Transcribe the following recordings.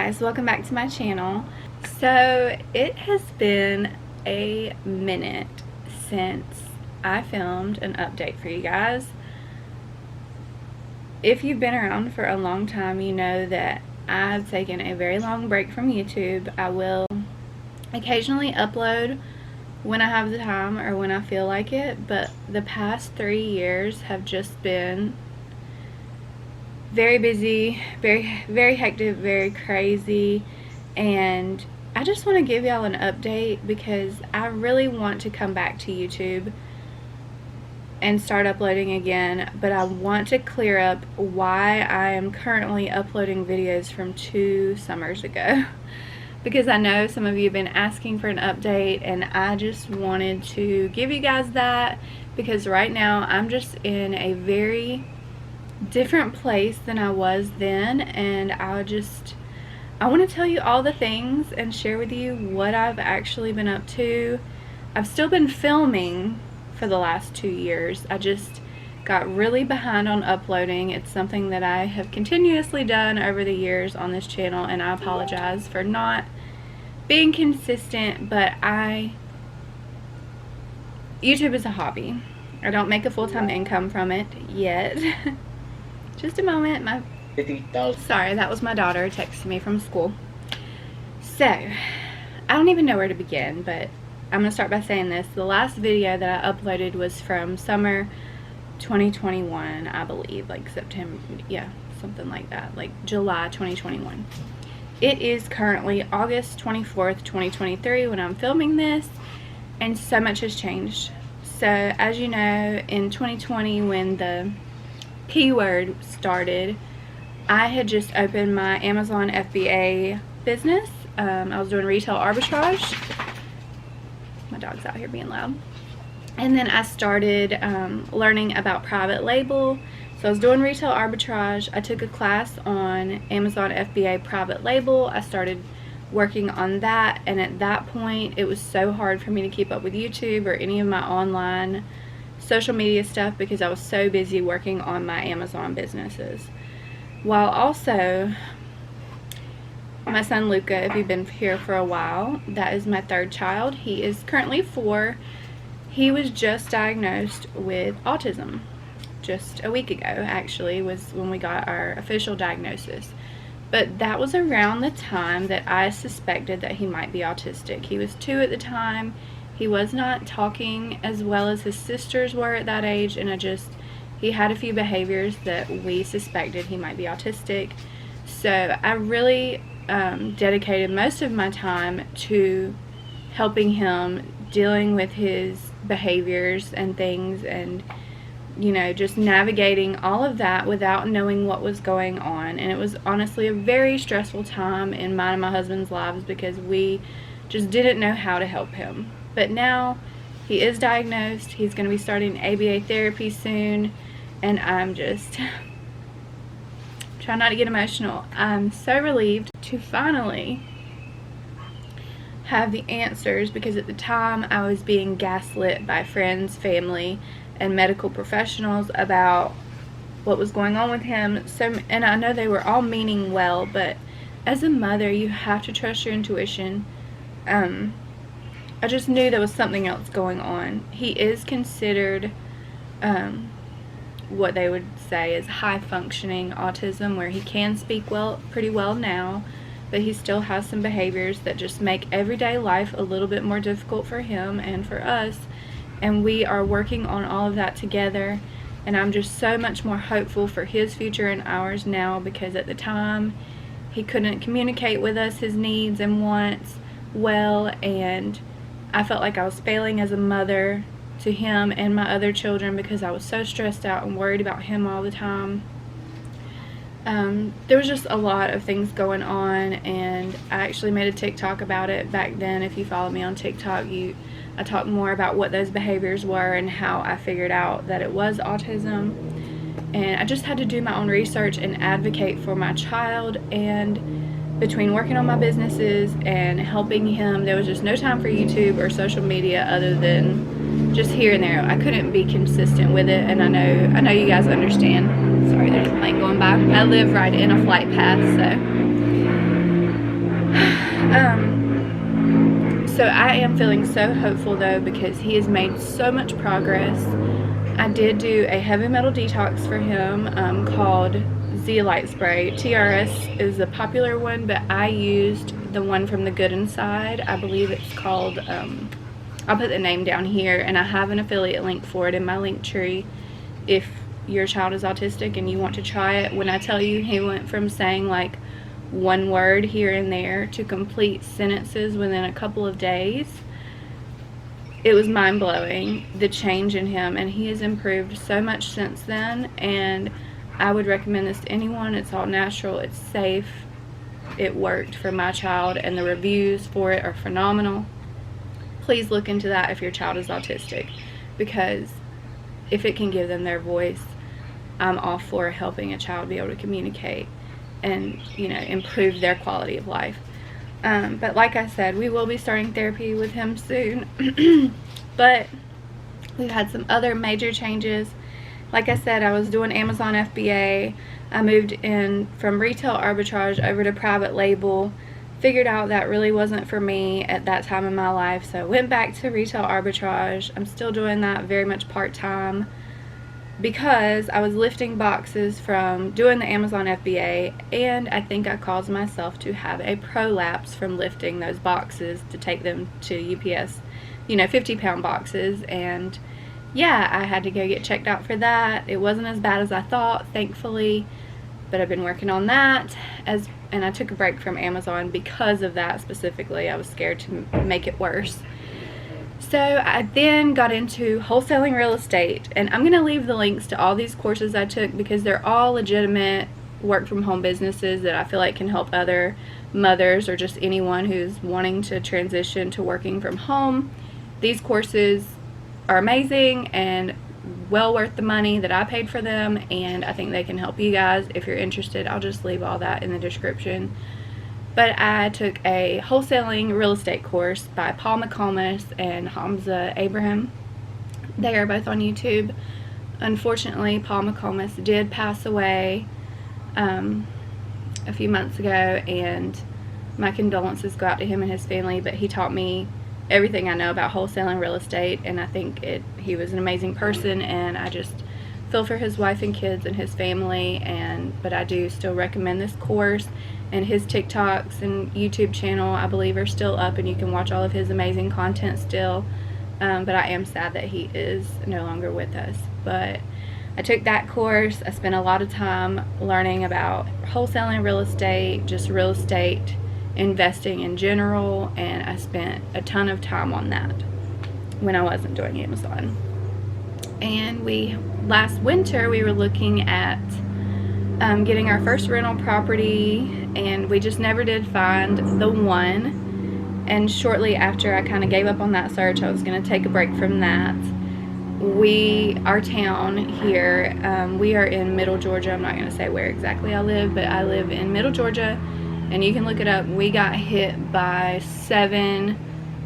guys, welcome back to my channel. So it has been a minute since I filmed an update for you guys. If you've been around for a long time, you know that I've taken a very long break from YouTube. I will occasionally upload when I have the time or when I feel like it, but the past 3 years have just been very busy, very hectic, very crazy, and I just want to give y'all an update because I really want to come back to YouTube and start uploading again, but I want to clear up why I am currently uploading videos from 2 summers ago because I know some of you have been asking for an update, and I just wanted to give you guys that because right now I'm just in a very different place than I was then, and I want to tell you all the things and share with you what I've actually been up to. I've still been filming for the last 2 years. I just got really behind on uploading. It's something that I have continuously done over the years on this channel, and I apologize for not being consistent, but YouTube is a hobby. I don't make a full-time income from it yet. Just a moment, sorry, that was my daughter texting me from school. So, I don't even know where to begin, but I'm going to start by saying this. The last video that I uploaded was from summer 2021, I believe, like September, yeah, something like that, like July 2021. It is currently August 24th, 2023 when I'm filming this, and so much has changed. So, as you know, in 2020 when the P-word started, I had just opened my Amazon FBA business. I was doing retail arbitrage. My dog's out here being loud. And then I started learning about private label. So I was doing retail arbitrage. I took a class on Amazon FBA private label. I started working on that, and at that point it was so hard for me to keep up with YouTube or any of my online social media stuff because I was so busy working on my Amazon businesses. While also, my son Luca, if you've been here for a while, that is my 3rd child. He is currently 4. He was just diagnosed with autism. Just a week ago, actually, was when we got our official diagnosis. But that was around the time that I suspected that he might be autistic. He was 2 at the time. He was not talking as well as his sisters were at that age, and he had a few behaviors that we suspected he might be autistic. So I really dedicated most of my time to helping him, dealing with his behaviors and things, and you know, just navigating all of that without knowing what was going on. And it was honestly a very stressful time in mine and my husband's lives because we just didn't know how to help him. But now he is diagnosed. He's going to be starting ABA therapy soon, and I'm just trying not to get emotional. I'm so relieved to finally have the answers because at the time I was being gaslit by friends, family, and medical professionals about what was going on with him. And I know they were all meaning well, but as a mother you have to trust your intuition. I just knew there was something else going on. He is considered what they would say is high functioning autism, where he can speak pretty well now, but he still has some behaviors that just make everyday life a little bit more difficult for him and for us, and we are working on all of that together. And I'm just so much more hopeful for his future and ours now, because at the time he couldn't communicate with us his needs and wants well, and I felt like I was failing as a mother to him and my other children because I was so stressed out and worried about him all the time. There was just a lot of things going on, and I actually made a TikTok about it back then. If you follow me on TikTok, I talked more about what those behaviors were and how I figured out that it was autism. And I just had to do my own research and advocate for my child, and between working on my businesses and helping him, there was just no time for YouTube or social media other than just here and there. I couldn't be consistent with it, and I know you guys understand. Sorry, there's a plane going by. I live right in a flight path, so So I am feeling so hopeful though, because he has made so much progress. I did do a heavy metal detox for him called Zeolite Spray. TRS is a popular one, but I used the one from The Good Inside. I believe it's called, I'll put the name down here, and I have an affiliate link for it in my link tree if your child is autistic and you want to try it. When I tell you he went from saying like one word here and there to complete sentences within a couple of days, it was mind-blowing, the change in him, and he has improved so much since then. And I would recommend this to anyone. It's all natural, it's safe, it worked for my child, and the reviews for it are phenomenal. Please look into that if your child is autistic, because if it can give them their voice, I'm all for helping a child be able to communicate and, you know, improve their quality of life. But like I said, we will be starting therapy with him soon. But we've had some other major changes. Like I said, I was doing Amazon FBA. I moved in from retail arbitrage over to private label. Figured out that really wasn't for me at that time in my life, so I went back to retail arbitrage. I'm still doing that very much part-time, because I was lifting boxes from doing the Amazon FBA, and I think I caused myself to have a prolapse from lifting those boxes to take them to UPS, you know, 50-pound boxes. And yeah, I had to go get checked out for that. It wasn't as bad as I thought, thankfully, but I've been working on that, and I took a break from Amazon because of that specifically. I was scared to make it worse. So I then got into wholesaling real estate, and I'm going to leave the links to all these courses I took because they're all legitimate work from home businesses that I feel like can help other mothers or just anyone who's wanting to transition to working from home. These courses are amazing and well worth the money that I paid for them, and I think they can help you guys if you're interested. I'll just leave all that in the description. But I took a wholesaling real estate course by Paul McComas and Hamza Abraham. They are both on YouTube. Unfortunately, Paul McComas did pass away a few months ago, and my condolences go out to him and his family, but he taught me everything I know about wholesaling real estate, and I think he was an amazing person, and I just feel for his wife and kids and his family. But I do still recommend this course, and his TikToks and YouTube channel I believe are still up, and you can watch all of his amazing content still. But I am sad that he is no longer with us. But I took that course. I spent a lot of time learning about wholesaling real estate, just real estate investing in general, and I spent a ton of time on that when I wasn't doing Amazon. And last winter we were looking at getting our first rental property, and we just never did find the one. And shortly after I kind of gave up on that search, I was going to take a break from that. Our town here, we are in Middle Georgia. I'm not going to say where exactly I live, but I live in Middle Georgia, and you can look it up. We got hit by 7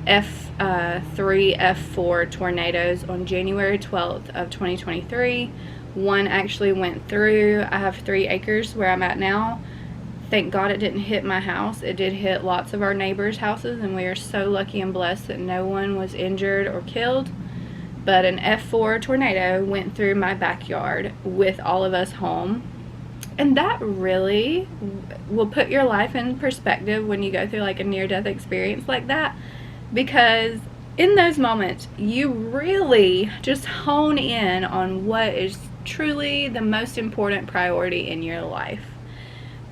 F3, F4 tornadoes on January 12th of 2023. One actually went through. I have 3 acres where I'm at now. Thank God it didn't hit my house. It did hit lots of our neighbors' houses, and we are so lucky and blessed that no one was injured or killed. But an F4 tornado went through my backyard with all of us home. And that really will put your life in perspective when you go through like a near-death experience like that, because in those moments you really just hone in on what is truly the most important priority in your life.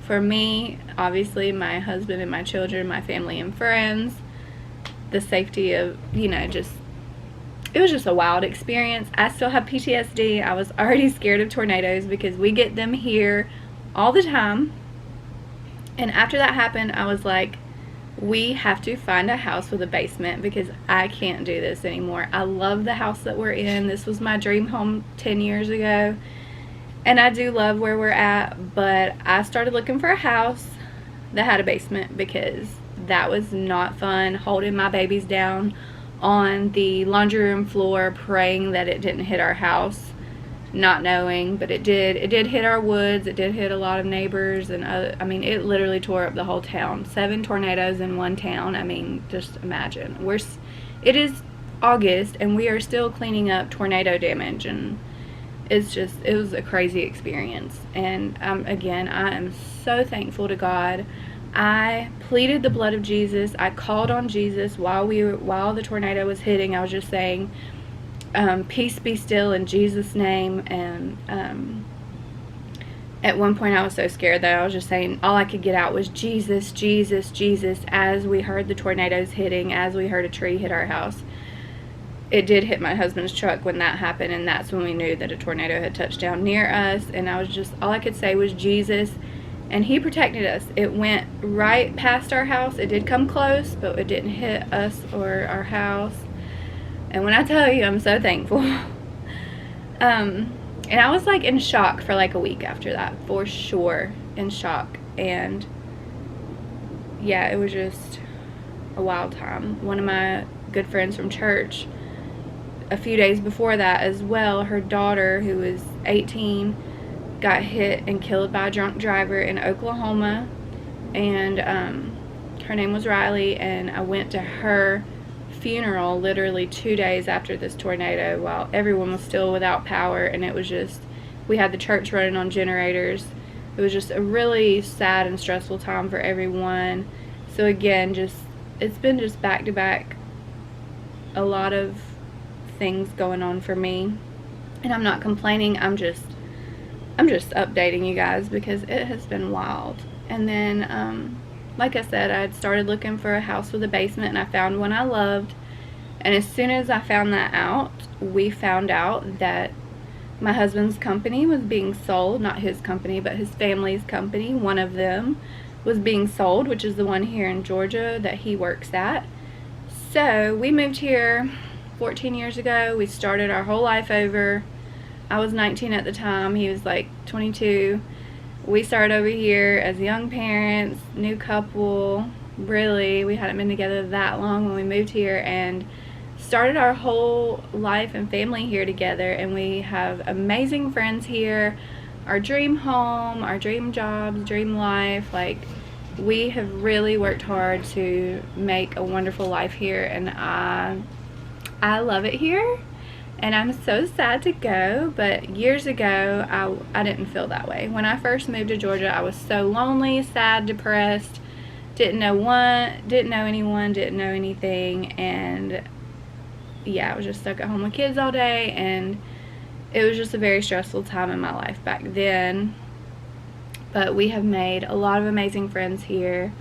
For me, obviously my husband and my children, my family and friends, the safety of, it was just a wild experience. I still have PTSD. I was already scared of tornadoes because we get them here all the time. And after that happened, I was like, we have to find a house with a basement because I can't do this anymore. I love the house that we're in. This was my dream home 10 years ago. And I do love where we're at, but I started looking for a house that had a basement because that was not fun, holding my babies down on the laundry room floor praying that it didn't hit our house. not knowing, but it did hit our woods. It did hit a lot of neighbors, and I mean, it literally tore up the whole town. 7 tornadoes in one town. I mean, just imagine. It is August and we are still cleaning up tornado damage, and it was a crazy experience. And again, I am so thankful to God. I pleaded the blood of Jesus. I called on Jesus while the tornado was hitting. I was just saying, peace be still in Jesus' name. And at one point I was so scared that I was just saying, all I could get out was Jesus, Jesus, Jesus, as we heard the tornadoes hitting, as we heard a tree hit our house. It did hit my husband's truck when that happened, and that's when we knew that a tornado had touched down near us. And I was just, all I could say was Jesus, and he protected us. It went right past our house. It did come close, but it didn't hit us or our house. And when I tell you, I'm so thankful. And I was like in shock for like a week after that, for sure, in shock. And yeah, it was just a wild time. One of my good friends from church, a few days before that as well, her daughter, who was 18, got hit and killed by a drunk driver in Oklahoma. And her name was Riley, and I went to her funeral literally 2 days after this tornado while everyone was still without power, and it was just, we had the church running on generators. It was just a really sad and stressful time for everyone. So again, it's been just back to back, a lot of things going on for me, and I'm not complaining. I'm just updating you guys because it has been wild. And then like I said, I had started looking for a house with a basement, and I found one I loved. And as soon as I found that out, we found out that my husband's company was being sold. Not his company, but his family's company. One of them was being sold, which is the one here in Georgia that he works at. So we moved here 14 years ago. We started our whole life over. I was 19 at the time. He was like 22. We started over here as young parents, new couple. Really, we hadn't been together that long when we moved here, and started our whole life and family here together. And we have amazing friends here. Our dream home, our dream jobs, dream life. Like, we have really worked hard to make a wonderful life here, and I love it here. And I'm so sad to go, but years ago, I didn't feel that way. When I first moved to Georgia, I was so lonely, sad, depressed, didn't know anyone, didn't know anything, and yeah, I was just stuck at home with kids all day, and it was just a very stressful time in my life back then. But we have made a lot of amazing friends here,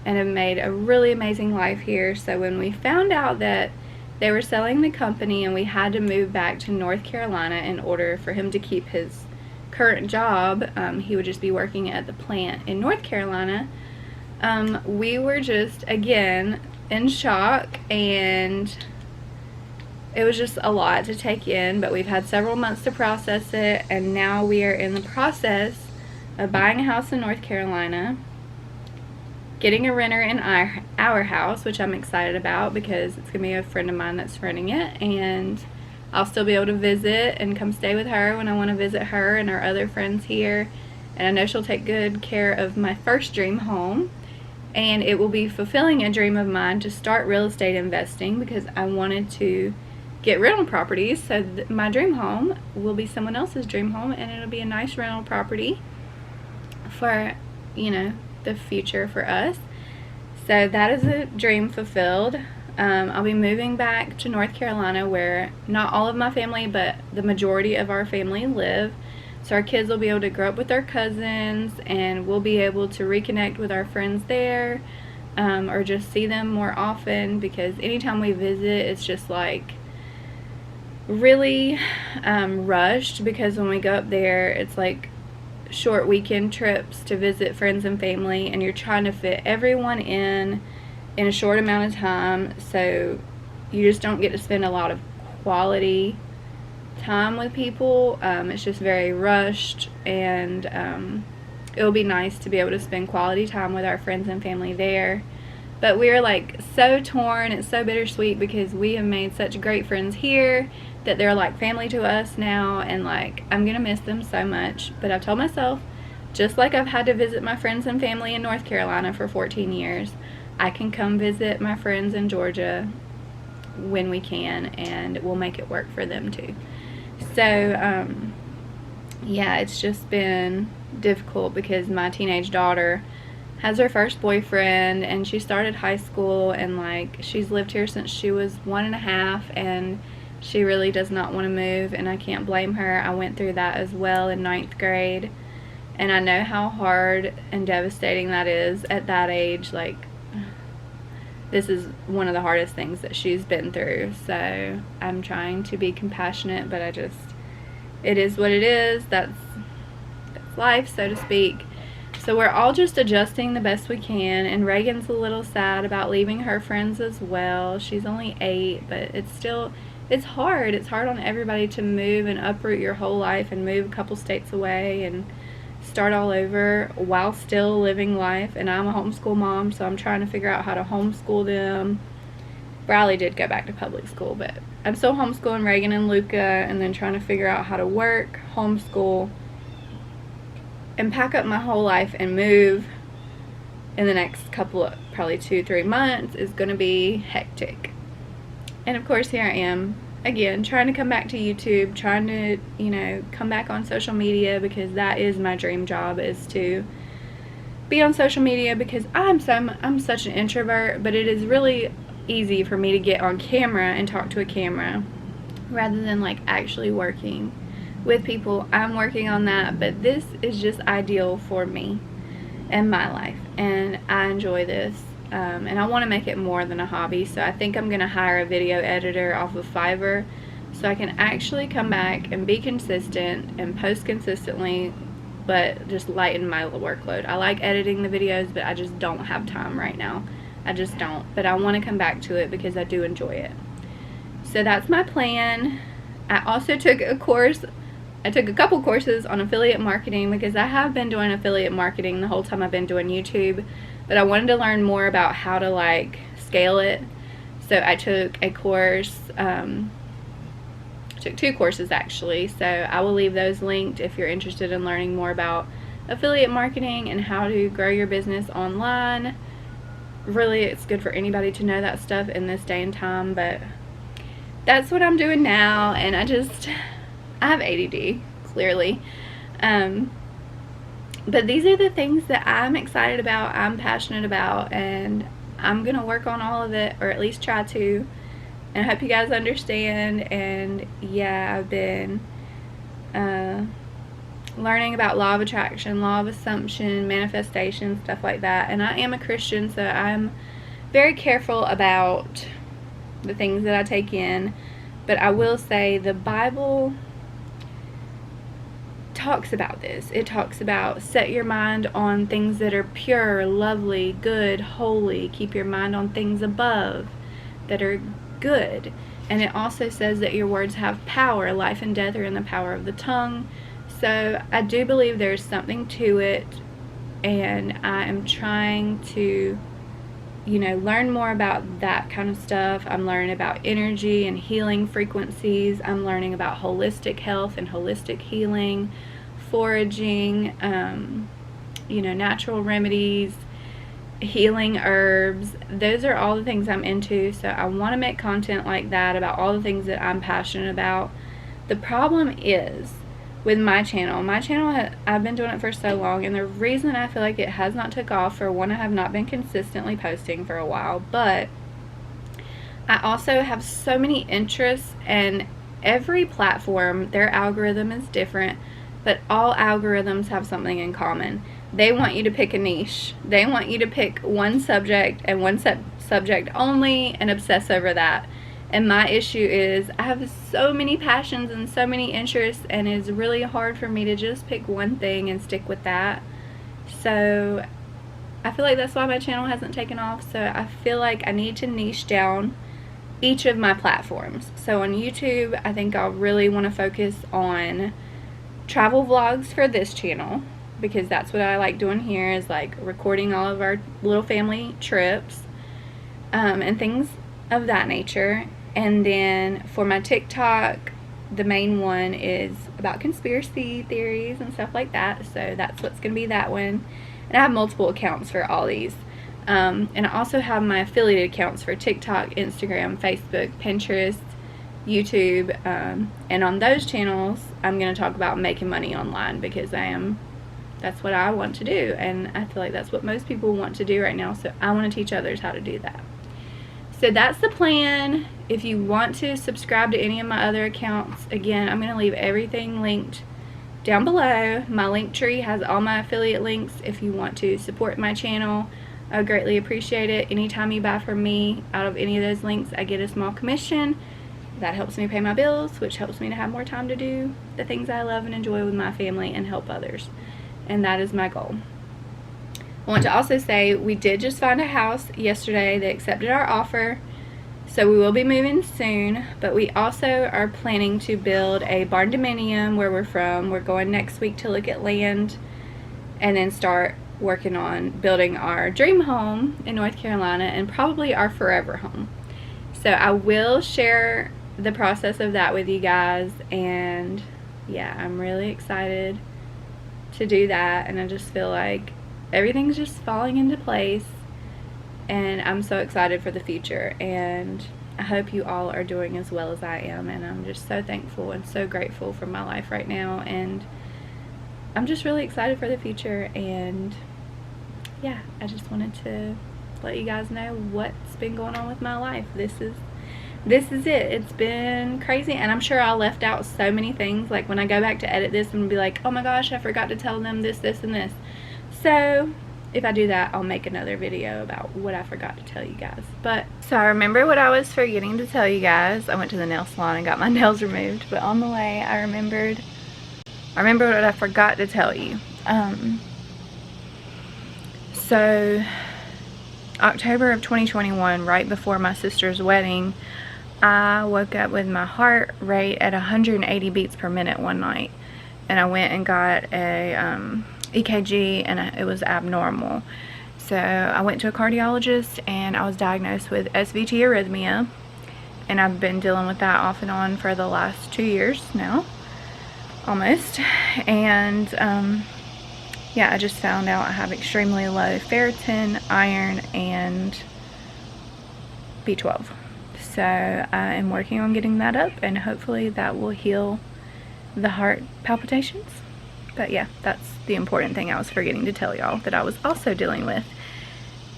and have made a really amazing life here. So when we found out that they were selling the company and we had to move back to North Carolina in order for him to keep his current job, he would just be working at the plant in North Carolina, we were just, again, in shock, and it was just a lot to take in. But we've had several months to process it, and now we are in the process of buying a house in North Carolina, getting a renter in our house, which I'm excited about because it's going to be a friend of mine that's renting it, and I'll still be able to visit and come stay with her when I want to visit her and our other friends here. And I know she'll take good care of my first dream home, and it will be fulfilling a dream of mine to start real estate investing because I wanted to get rental properties. So my dream home will be someone else's dream home, and it'll be a nice rental property for, you know, the future for us. So that is a dream fulfilled. I'll be moving back to North Carolina, where not all of my family, but the majority of our family live. So our kids will be able to grow up with their cousins, and we'll be able to reconnect with our friends there, or just see them more often, because anytime we visit, it's just like really rushed, because when we go up there, it's like short weekend trips to visit friends and family, and you're trying to fit everyone in a short amount of time, so you just don't get to spend a lot of quality time with people. It's just very rushed, and it'll be nice to be able to spend quality time with our friends and family there. But we're like so torn. It's so bittersweet because we have made such great friends here that they're like family to us now, and like I'm gonna miss them so much. But I've told myself, just like I've had to visit my friends and family in North Carolina for 14 years, I can come visit my friends in Georgia when we can, and we'll make it work for them too. So yeah, it's just been difficult because my teenage daughter has her first boyfriend, and she started high school, and like she's lived here since she was 1.5, and she really does not want to move, and I can't blame her. I went through that as well in 9th grade, and I know how hard and devastating that is at that age. Like, this is one of the hardest things that she's been through. So I'm trying to be compassionate, but it is what it is. That's life, so to speak. So we're all just adjusting the best we can, and Reagan's a little sad about leaving her friends as well. She's only 8, but it's hard. It's hard on everybody to move and uproot your whole life and move a couple states away and start all over while still living life. And I'm a homeschool mom, so I'm trying to figure out how to homeschool them. Bradley did go back to public school, but I'm still homeschooling Reagan and Luca, and then trying to figure out how to work, homeschool, and pack up my whole life and move in the next couple of probably 2-3 months is going to be hectic. And of course, here I am again trying to come back to YouTube, trying to, you know, come back on social media, because that is my dream job, is to be on social media, because I'm such an introvert, but it is really easy for me to get on camera and talk to a camera rather than like actually working with people. I'm working on that, but this is just ideal for me and my life, and I enjoy this, and I want to make it more than a hobby. So I think I'm going to hire a video editor off of Fiverr, so I can actually come back and be consistent and post consistently, but just lighten my workload. I like editing the videos, but I just don't have time right now. I just don't, but I want to come back to it because I do enjoy it. So that's my plan. I also took a course. I took a couple courses on affiliate marketing, because I have been doing affiliate marketing the whole time I've been doing YouTube, but I wanted to learn more about how to like scale it. So I took a course, took 2 courses actually, so I will leave those linked if you're interested in learning more about affiliate marketing and how to grow your business online. Really, it's good for anybody to know that stuff in this day and time, but that's what I'm doing now. And I have ADD, clearly, but these are the things that I'm excited about, I'm passionate about, and I'm gonna work on all of it, or at least try to, and I hope you guys understand. And yeah, I've been learning about law of attraction, law of assumption, manifestation, stuff like that, and I am a Christian, so I'm very careful about the things that I take in. But I will say the Bible talks about this. It talks about set your mind on things that are pure, lovely, good, holy. Keep your mind on things above that are good. And it also says that your words have power. Life and death are in the power of the tongue. So I do believe there's something to it, and I am trying to, you know, learn more about that kind of stuff. I'm learning about energy and healing frequencies. I'm learning about holistic health and holistic healing, foraging, you know, natural remedies, healing herbs. Those are all the things I'm into. So I want to make content like that about all the things that I'm passionate about. The problem is with my channel, I've been doing it for so long, and the reason I feel like it has not took off, for one, I have not been consistently posting for a while, but I also have so many interests, and every platform, their algorithm is different, but all algorithms have something in common. They want you to pick a niche. They want you to pick one subject and one subject only and obsess over that. And my issue is I have so many passions and so many interests, and it's really hard for me to just pick one thing and stick with that. So I feel like that's why my channel hasn't taken off. So I feel like I need to niche down each of my platforms. So on YouTube, I think I'll really want to focus on travel vlogs for this channel, because that's what I like doing here, is like recording all of our little family trips and things of that nature. And then for my TikTok, the main one is about conspiracy theories and stuff like that, so that's what's going to be that one. And I have multiple accounts for all these. And I also have my affiliated accounts for TikTok, Instagram, Facebook, Pinterest, YouTube, and on those channels I'm going to talk about making money online, because that's what I want to do, and I feel like that's what most people want to do right now, so I want to teach others how to do that. So that's the plan. If you want to subscribe to any of my other accounts, again, I'm going to leave everything linked down below. My link tree has all my affiliate links. If you want to support my channel, I would greatly appreciate it. Anytime you buy from me out of any of those links, I get a small commission. That helps me pay my bills, which helps me to have more time to do the things I love and enjoy with my family and help others. And that is my goal. I want to also say we did just find a house yesterday. They accepted our offer, so we will be moving soon, but we also are planning to build a barn dominium where we're from. We're going next week to look at land and then start working on building our dream home in North Carolina and probably our forever home. So I will share the process of that with you guys, and yeah, I'm really excited to do that, and I just feel like everything's just falling into place, and I'm so excited for the future, and I hope you all are doing as well as I am, and I'm just so thankful and so grateful for my life right now, and I'm just really excited for the future. And yeah, I just wanted to let you guys know what's been going on with my life. This is it. It's been crazy, and I'm sure I left out so many things. Like when I go back to edit this, I'm gonna be like, oh my gosh, I forgot to tell them this, this, and this. So if I do that, I'll make another video about what I forgot to tell you guys. So I remember what I was forgetting to tell you guys. I went to the nail salon and got my nails removed, but on the way I remembered what I forgot to tell you. So October of 2021, right before my sister's wedding, I woke up with my heart rate at 180 beats per minute one night, and I went and got a EKG, and it was abnormal. So I went to a cardiologist, and I was diagnosed with SVT arrhythmia, and I've been dealing with that off and on for the last 2 years now, almost. And yeah, I just found out I have extremely low ferritin, iron, and B12. So I am working on getting that up, and hopefully that will heal the heart palpitations. But yeah, that's the important thing I was forgetting to tell y'all that I was also dealing with.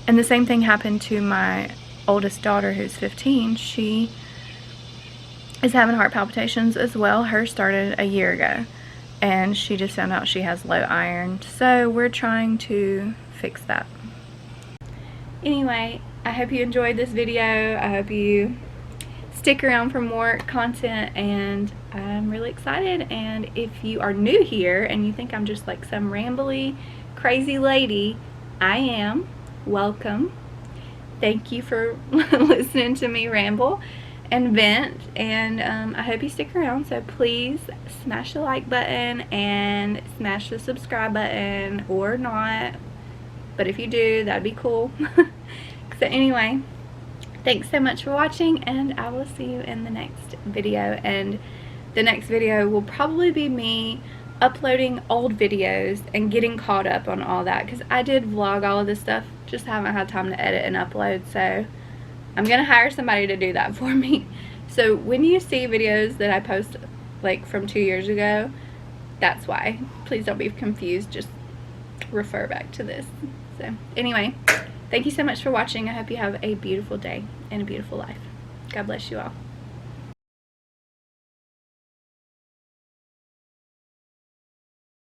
And the same thing happened to my oldest daughter, who's 15. She is having heart palpitations as well. Hers started a year ago, and she just found out she has low iron. So we're trying to fix that. Anyway, I hope you enjoyed this video. I hope you stick around for more content, and I'm really excited. And if you are new here and you think I'm just like some rambly crazy lady, I am. Welcome. Thank you for listening to me ramble and vent, and I hope you stick around. So please smash the like button and smash the subscribe button, or not, but if you do, that'd be cool. So anyway, thanks so much for watching, and I will see you in the next video. And the next video will probably be me uploading old videos and getting caught up on all that, because I did vlog all of this stuff, just haven't had time to edit and upload. So I'm gonna hire somebody to do that for me. So when you see videos that I post like from 2 years ago, that's why. Please don't be confused, just refer back to this. So anyway, thank you so much for watching. I hope you have a beautiful day and a beautiful life. God bless you all.